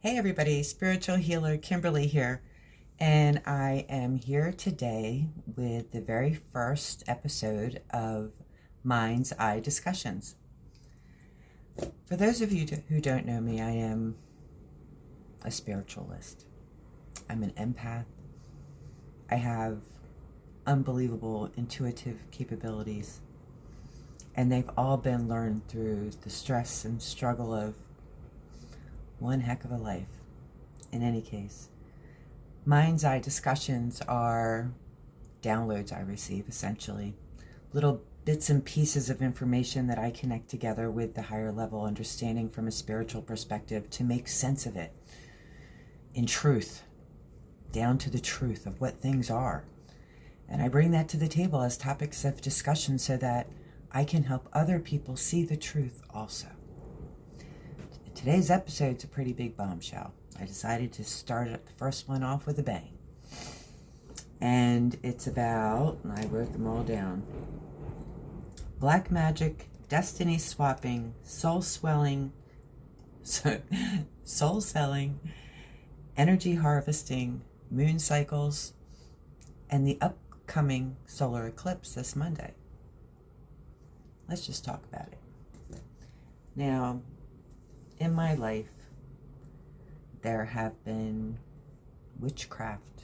Hey everybody, spiritual healer Kimberly here, and I am here today with the very first episode of Mind's Eye Discussions. For those of you who don't know me, I am a spiritualist. I'm an empath. I have unbelievable intuitive capabilities, and they've all been learned through the stress and struggle of one heck of a life. In any case, Mind's Eye Discussions are downloads I receive, essentially. Little bits and pieces of information that I connect together with the higher level understanding from a spiritual perspective to make sense of it in truth, down to the truth of what things are. And I bring that to the table as topics of discussion so that I can help other people see the truth also. Today's episode's a pretty big bombshell. I decided to start the first one off with a bang. And it's about, and I wrote them all down, black magic, destiny swapping, soul selling, energy harvesting, moon cycles, and the upcoming solar eclipse this Monday. Let's just talk about it. Now, in my life, there have been witchcraft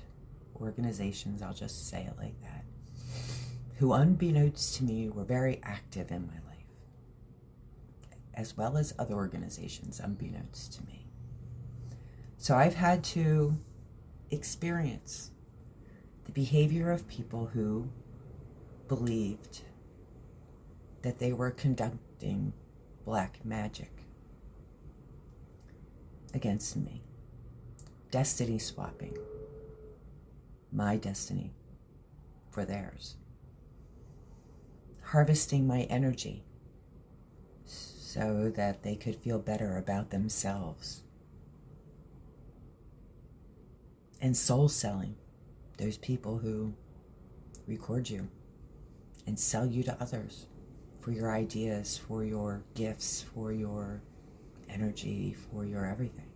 organizations, I'll just say it like that, who unbeknownst to me were very active in my life, as well as other organizations unbeknownst to me. So I've had to experience the behavior of people who believed that they were conducting black magic against me. Destiny swapping my destiny for theirs. Harvesting my energy so that they could feel better about themselves. And soul selling those people who record you and sell you to others for your ideas, for your gifts, for your energy, for your everything,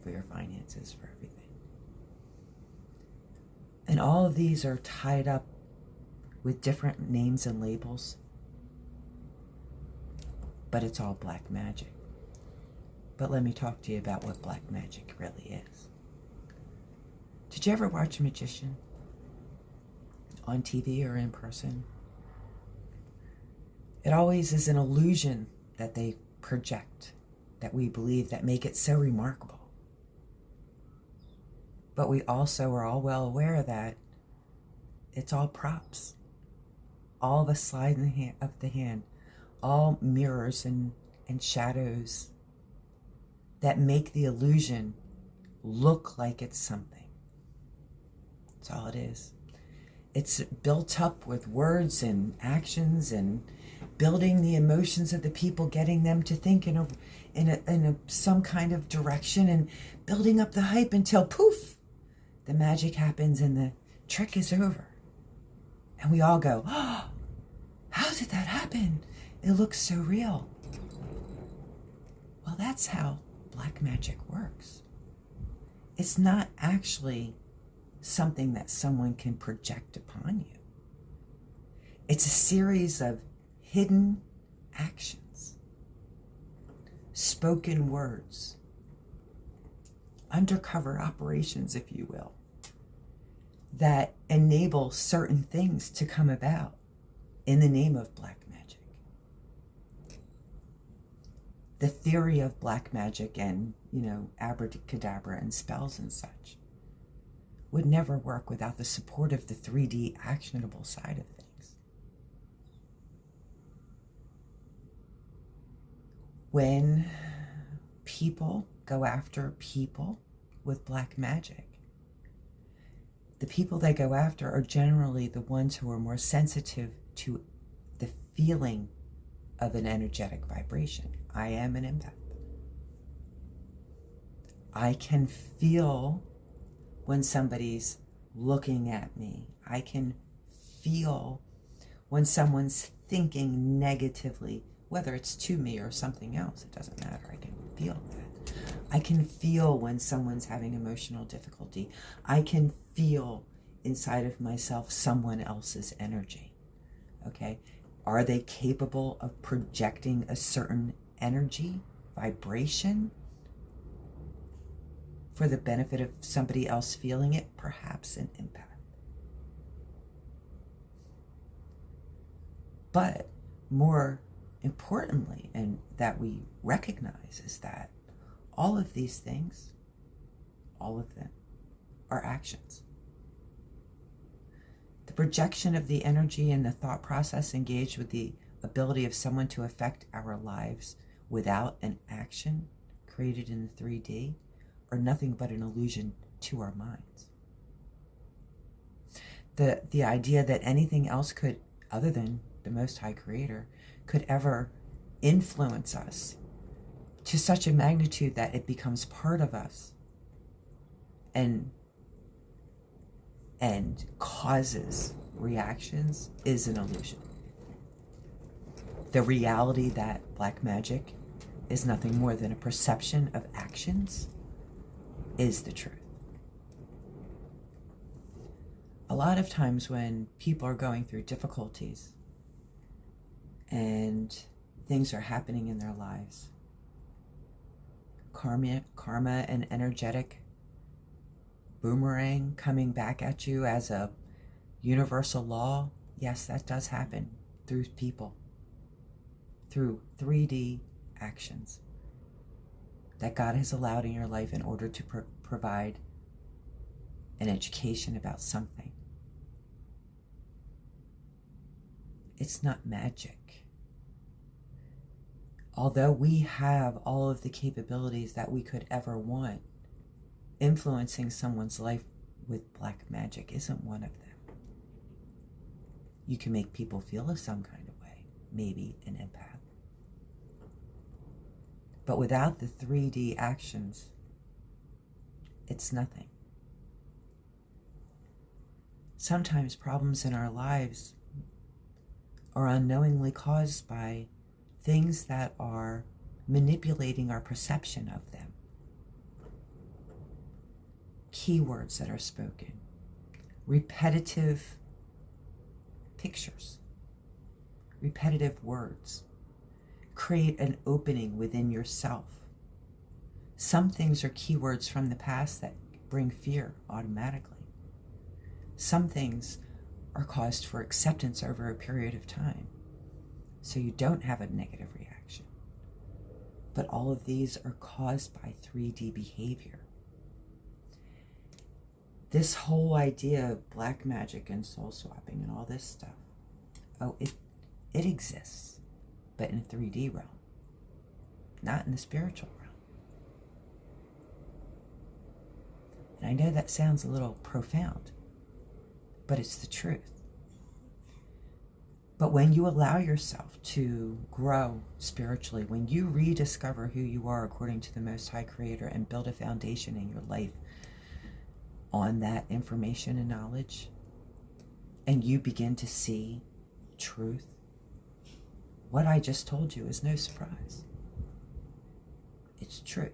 for your finances, for everything. And all of these are tied up with different names and labels, but it's all black magic. But let me talk to you about what black magic really is. Did you ever watch a magician on TV or in person? It always is an illusion that they project, that we believe, that make it so remarkable. But we also are all well aware that it's all props, all the sleight of the hand, all mirrors and shadows that make the illusion look like it's something. That's all it is. It's built up with words and actions and building the emotions of the people, getting them to think in some kind of direction and building up the hype until poof, the magic happens and the trick is over. And we all go, oh, how did that happen? It looks so real. Well, that's how black magic works. It's not actually something that someone can project upon you. It's a series of hidden actions, spoken words, undercover operations, if you will, that enable certain things to come about in the name of black magic. The theory of black magic and, abracadabra and spells and such would never work without the support of the 3D actionable side of things. When people go after people with black magic, the people they go after are generally the ones who are more sensitive to the feeling of an energetic vibration. I am an empath. I can feel when somebody's looking at me. I can feel when someone's thinking negatively, whether it's to me or something else. It doesn't matter. I can feel that. I can feel when someone's having emotional difficulty. I can feel inside of myself someone else's energy. Okay? Are they capable of projecting a certain energy, vibration, for the benefit of somebody else feeling it? Perhaps an empath. But more importantly, and that we recognize, is that all of these things, all of them, are actions. The projection of the energy and the thought process engaged with the ability of someone to affect our lives without an action created in the 3D are nothing but an illusion to our minds. The idea that anything else could, other than the Most High Creator, could ever influence us to such a magnitude that it becomes part of us and causes reactions is an illusion. The reality that black magic is nothing more than a perception of actions is the truth. A lot of times when people are going through difficulties and things are happening in their lives, karma and energetic boomerang coming back at you as a universal law, yes, that does happen through people, through 3D actions that God has allowed in your life in order to provide an education about something. It's not magic. Although we have all of the capabilities that we could ever want, influencing someone's life with black magic isn't one of them. You can make people feel some kind of way, maybe an empath. But without the 3D actions, it's nothing. Sometimes problems in our lives are unknowingly caused by things that are manipulating our perception of them. Keywords that are spoken, repetitive pictures, repetitive words create an opening within yourself. Some things are keywords from the past that bring fear automatically. Some things are caused for acceptance over a period of time, so you don't have a negative reaction. But all of these are caused by 3D behavior. This whole idea of black magic and soul swapping and all this stuff, it exists, but in a 3D realm, not in the spiritual realm. And I know that sounds a little profound, but it's the truth. But when you allow yourself to grow spiritually, when you rediscover who you are according to the Most High Creator and build a foundation in your life on that information and knowledge, and you begin to see truth, what I just told you is no surprise. It's truth.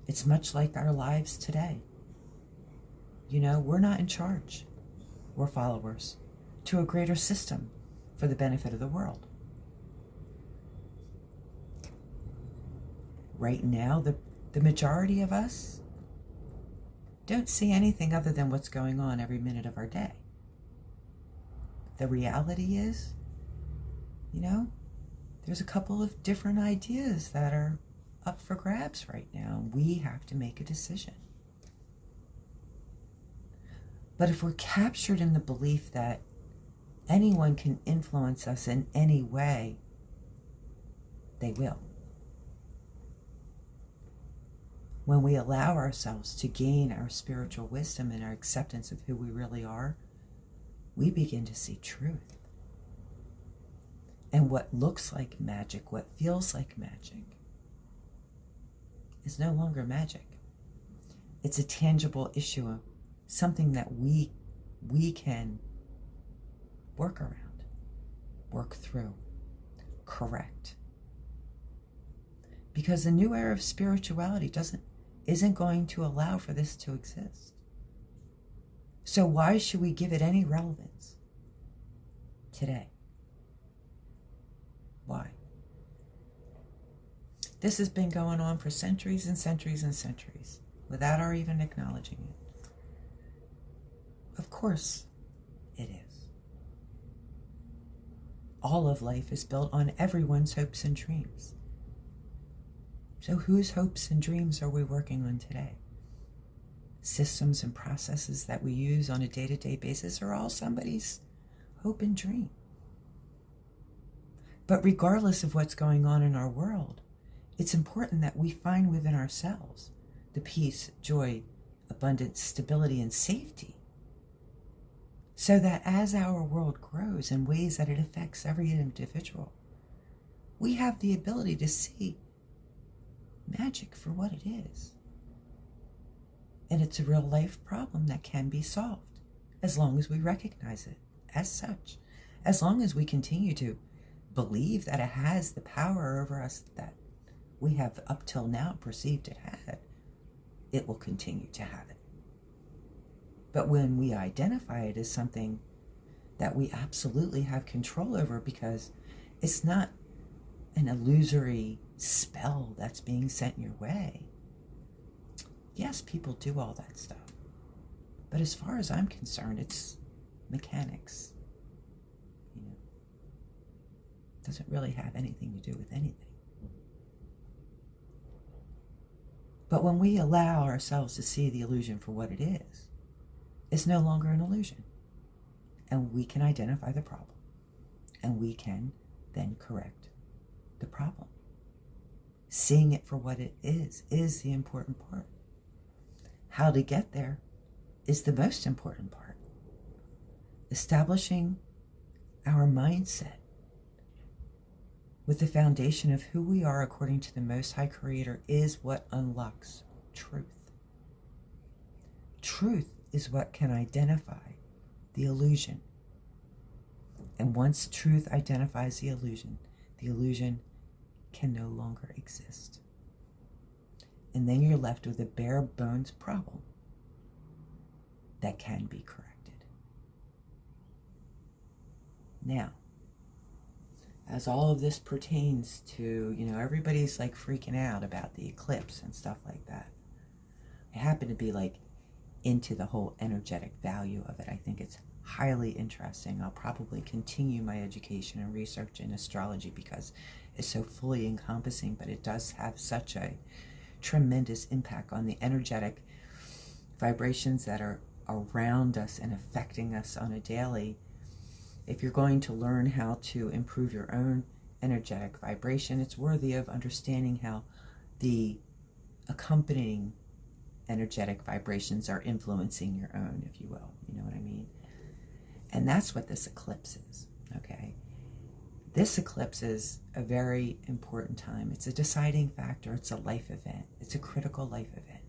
It's much like our lives today. You know, we're not in charge. We're followers to a greater system for the benefit of the world. Right now, the majority of us don't see anything other than what's going on every minute of our day. The reality is, you know, there's a couple of different ideas that are up for grabs right now. We have to make a decision. But if we're captured in the belief that anyone can influence us in any way, they will. When we allow ourselves to gain our spiritual wisdom and our acceptance of who we really are, we begin to see truth. And what looks like magic, what feels like magic, is no longer magic. It's a tangible issue, something that we can work around, work through, correct. because the new era of spirituality isn't going to allow for this to exist. So why should we give it any relevance today? Why? This has been going on for centuries and centuries and centuries without our even acknowledging it. Of course it is. All of life is built on everyone's hopes and dreams. So whose hopes and dreams are we working on today? Systems and processes that we use on a day-to-day basis are all somebody's hope and dream. But regardless of what's going on in our world, it's important that we find within ourselves the peace, joy, abundance, stability, and safety, so that as our world grows in ways that it affects every individual, we have the ability to see magic for what it is. And it's a real life problem that can be solved as long as we recognize it as such, as long as we continue to believe that it has the power over us that we have up till now perceived it had, it will continue to have it. But when we identify it as something that we absolutely have control over, because it's not an illusory spell that's being sent your way. Yes, people do all that stuff. But as far as I'm concerned, it's mechanics. It doesn't really have anything to do with anything. But when we allow ourselves to see the illusion for what it is, it's no longer an illusion. And we can identify the problem. And we can then correct the problem. Seeing it for what it is the important part. How to get there is the most important part. Establishing our mindset with the foundation of who we are according to the Most High Creator is what unlocks truth. Truth is what can identify the illusion. And once truth identifies the illusion can no longer exist. And then you're left with a bare bones problem that can be corrected. Now, as all of this pertains to, everybody's like freaking out about the eclipse and stuff like that. I happen to be like into the whole energetic value of it. I think it's highly interesting. I'll probably continue my education and research in astrology because it's so fully encompassing, but it does have such a tremendous impact on the energetic vibrations that are around us and affecting us on a daily. If you're going to learn how to improve your own energetic vibration, it's worthy of understanding how the accompanying energetic vibrations are influencing your own, if you will. You know what I mean? And that's what this eclipse is, okay? This eclipse is a very important time. It's a deciding factor. It's a life event. It's a critical life event.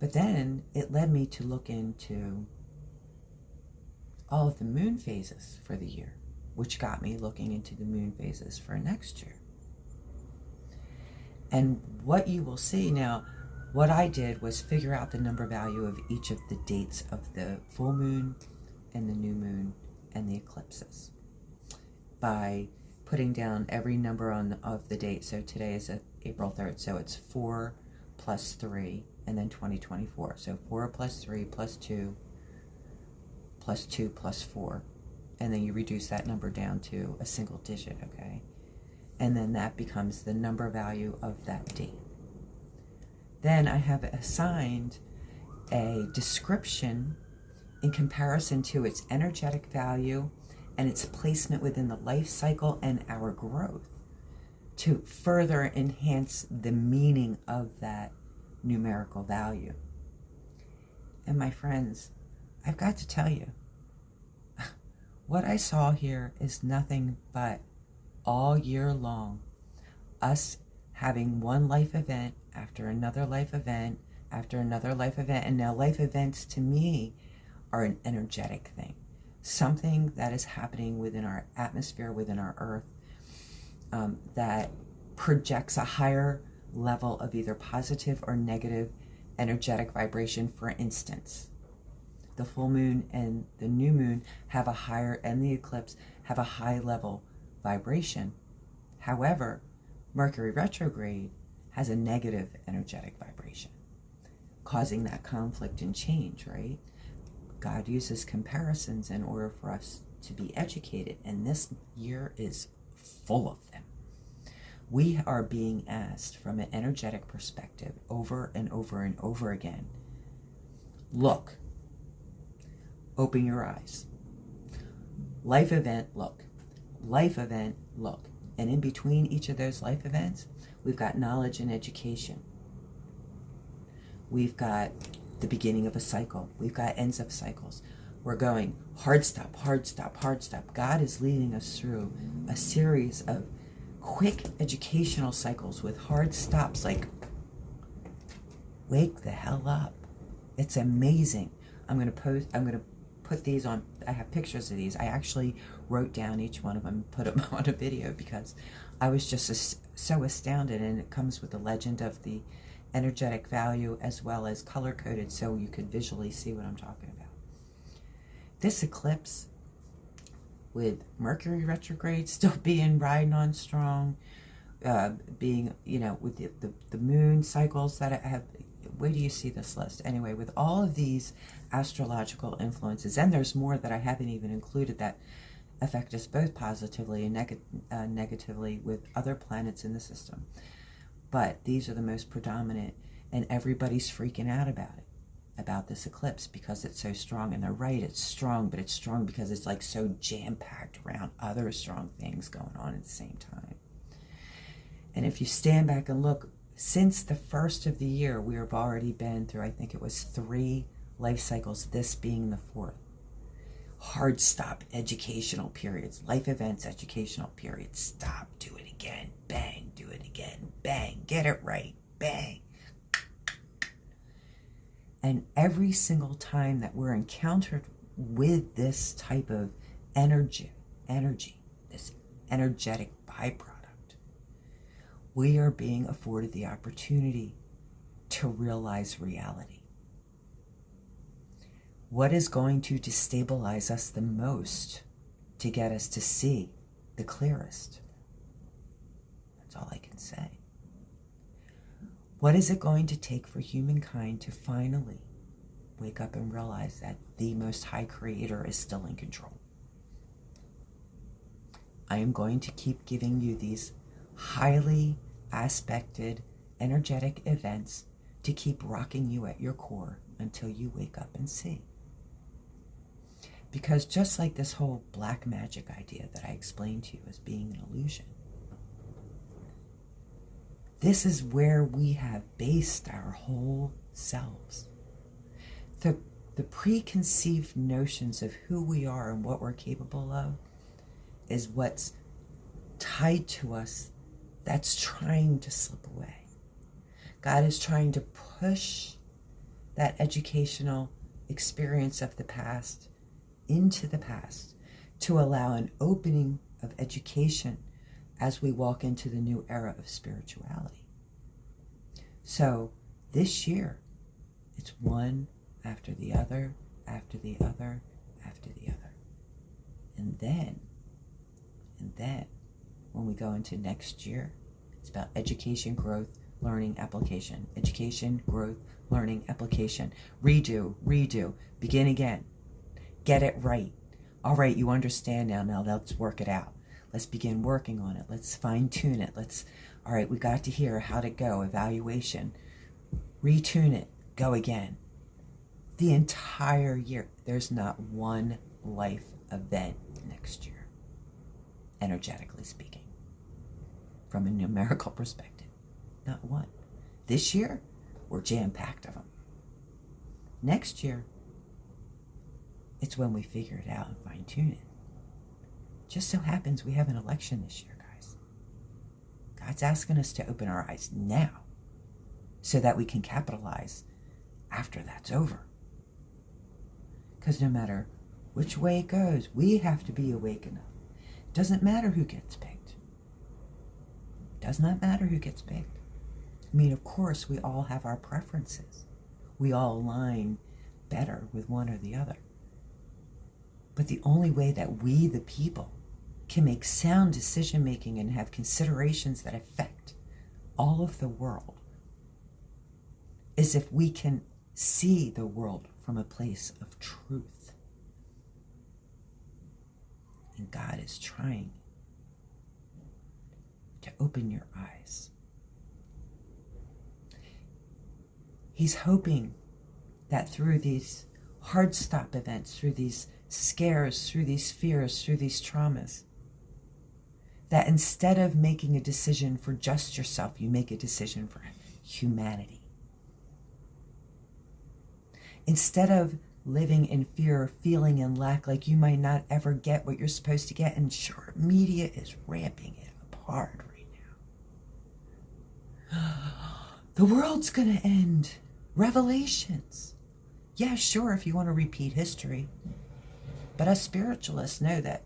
But then it led me to look into all of the moon phases for the year, which got me looking into the moon phases for next year. And what you will see now, what I did was figure out the number value of each of the dates of the full moon and the new moon and the eclipses by putting down every number of the date. So today is April 3rd, so it's 4 plus 3 and then 2024. So 4 plus 3 plus 2 plus 2 plus 4. And then you reduce that number down to a single digit, okay? And then that becomes the number value of that date. Then I have assigned a description in comparison to its energetic value and its placement within the life cycle and our growth to further enhance the meaning of that numerical value. And my friends, I've got to tell you, what I saw here is nothing but all year long us having one life event after another life event after another life event. And now life events to me are an energetic thing, something that is happening within our atmosphere, within our earth, that projects a higher level of either positive or negative energetic vibration. For instance, the full moon and the new moon have a higher, and the eclipse have a high level vibration. However, Mercury retrograde has a negative energetic vibration, causing that conflict and change, right? God uses comparisons in order for us to be educated, and this year is full of them. We are being asked from an energetic perspective over and over and over again, look, open your eyes. Life event, look. Life event, look. And in between each of those life events, we've got knowledge and education. We've got the beginning of a cycle. We've got ends of cycles. We're going hard stop, hard stop, hard stop. God is leading us through a series of quick educational cycles with hard stops, like, wake the hell up. It's amazing. I'm going to put these on. I have pictures of these. I actually wrote down each one of them and put them on a video because I was just so astounded, and it comes with the legend of the energetic value as well as color coded so you could visually see what I'm talking about. This eclipse, with Mercury retrograde still being riding on strong, being, with the moon cycles that have, where do you see this list? Anyway, with all of these astrological influences, and there's more that I haven't even included that affect us both positively and negatively with other planets in the system. But these are the most predominant, and everybody's freaking out about this eclipse because it's so strong. And they're right, it's strong, but it's strong because it's like so jam-packed around other strong things going on at the same time. And if you stand back and look, since the first of the year, we have already been through, I think it was 3 life cycles, this being the 4th. Hard stop educational periods, life events, educational periods. Stop, do it again, bang, do it again, bang, get it right, bang. And every single time that we're encountered with this type of energy, this energetic byproduct, we are being afforded the opportunity to realize reality. What is going to destabilize us the most to get us to see the clearest? That's all I can say. What is it going to take for humankind to finally wake up and realize that the Most High Creator is still in control? I am going to keep giving you these highly aspected, energetic events to keep rocking you at your core until you wake up and see. Because just like this whole black magic idea that I explained to you as being an illusion, this is where we have based our whole selves. The preconceived notions of who we are and what we're capable of is what's tied to us that's trying to slip away. God is trying to push that educational experience of the past into the past to allow an opening of education as we walk into the new era of spirituality. So this year, it's one after the other, after the other, after the other. And then, when we go into next year, it's about education, growth, learning, application. Education, growth, learning, application. Redo, begin again. Get it right. All right, you understand now let's work it out. Let's begin working on it. Let's fine tune it. All right, we got to hear how to go, evaluation. Retune it, go again. The entire year, there's not one life event next year, energetically speaking, from a numerical perspective. Not one. This year, we're jam-packed of them. Next year, it's when we figure it out and fine-tune it. Just so happens we have an election this year, guys. God's asking us to open our eyes now so that we can capitalize after that's over. Because no matter which way it goes, we have to be awake enough. Doesn't matter who gets picked. Does not matter who gets picked. I mean, of course, we all have our preferences. We all align better with one or the other. But the only way that we, the people, can make sound decision making and have considerations that affect all of the world is if we can see the world from a place of truth. And God is trying to open your eyes. He's hoping that through these hard stop events, through these scares, through these fears, through these traumas, that instead of making a decision for just yourself, you make a decision for humanity. Instead of living in fear, feeling in lack, like you might not ever get what you're supposed to get, and sure, media is ramping it apart right now. The world's gonna end. Revelations. Yeah, sure, if you want to repeat history. But us spiritualists know that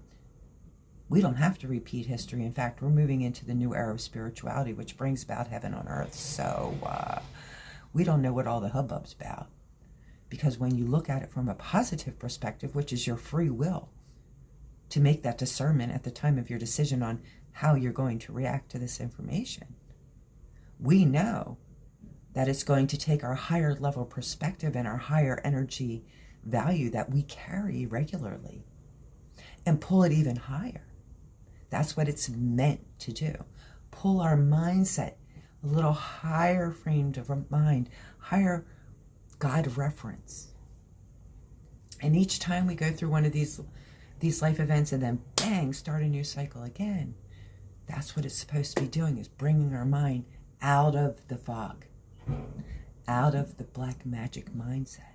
we don't have to repeat history. In fact, we're moving into the new era of spirituality, which brings about heaven on earth. So we don't know what all the hubbub's about. Because when you look at it from a positive perspective, which is your free will, to make that discernment at the time of your decision on how you're going to react to this information, we know that it's going to take our higher level perspective and our higher energy value that we carry regularly and pull it even higher. That's what it's meant to do. Pull our mindset a little higher framed of a mind, higher God reference. And each time we go through one of these life events and then bang, start a new cycle again, that's what it's supposed to be doing, is bringing our mind out of the fog, out of the black magic mindset,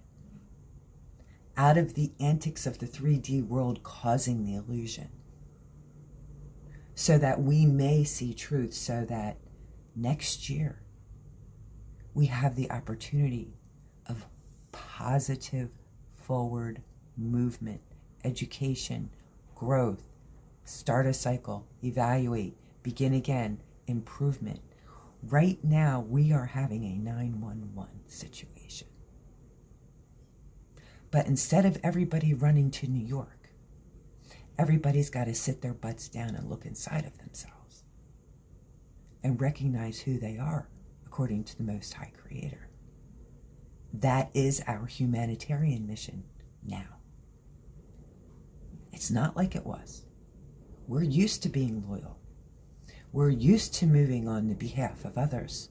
out of the antics of the 3D world causing the illusion, so that we may see truth, so that next year we have the opportunity of positive forward movement, education, growth, start a cycle, evaluate, begin again, improvement. Right now, we are having a 911 situation. But instead of everybody running to New York, everybody's got to sit their butts down and look inside of themselves and recognize who they are according to the Most High Creator. That is our humanitarian mission now. It's not like it was. We're used to being loyal. We're used to moving on the behalf of others,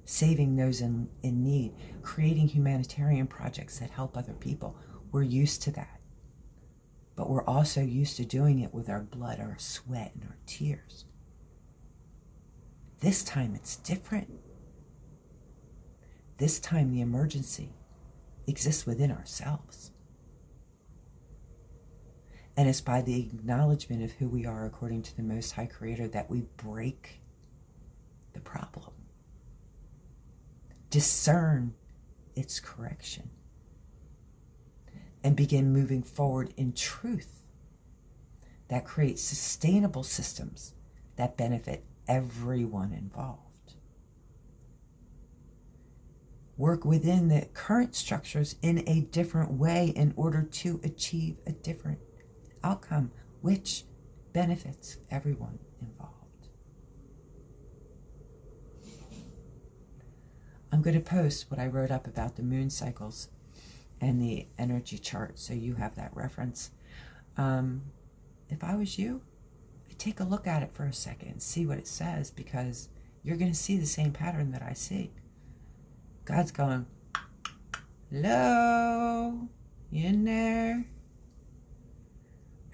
saving those in need, creating humanitarian projects that help other people. We're used to that. But we're also used to doing it with our blood, our sweat, and our tears. This time it's different. This time the emergency exists within ourselves. And it's by the acknowledgement of who we are according to the Most High Creator that we break the problem, discern its correction, and begin moving forward in truth that creates sustainable systems that benefit everyone involved. Work within the current structures in a different way in order to achieve a different outcome, which benefits everyone involved. I'm going to post what I wrote up about the moon cycles and the energy chart so you have that reference. If I was you, I'd take a look at it for a second and see what it says, because you're going to see the same pattern that I see. God's going, hello, you in there?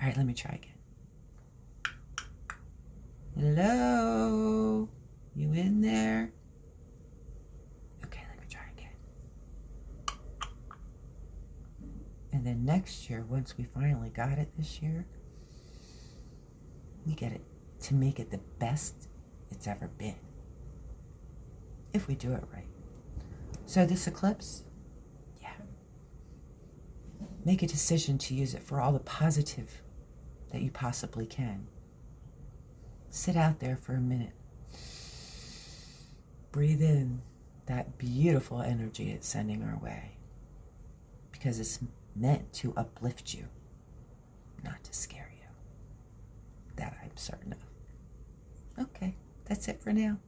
All right, let me try again. Hello, you in there? Okay, let me try again. And then next year, once we finally got it this year, we get it to make it the best it's ever been, if we do it right. So this eclipse, yeah, make a decision to use it for all the positive that you possibly can. Sit out there for a minute breathe in that beautiful energy it's sending our way, because it's meant to uplift you, not to scare you. That I'm certain of. Okay, that's it for now.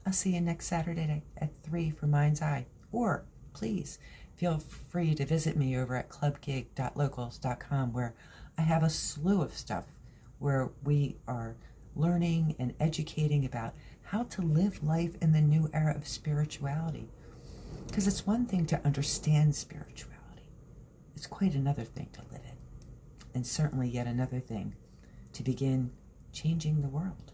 I'll see you next Saturday at 3 for Mind's Eye. Or please feel free to visit me over at clubgig.locals.com, where I have a slew of stuff where we are learning and educating about how to live life in the new era of spirituality. Because it's one thing to understand spirituality. It's quite another thing to live it. And certainly yet another thing to begin changing the world.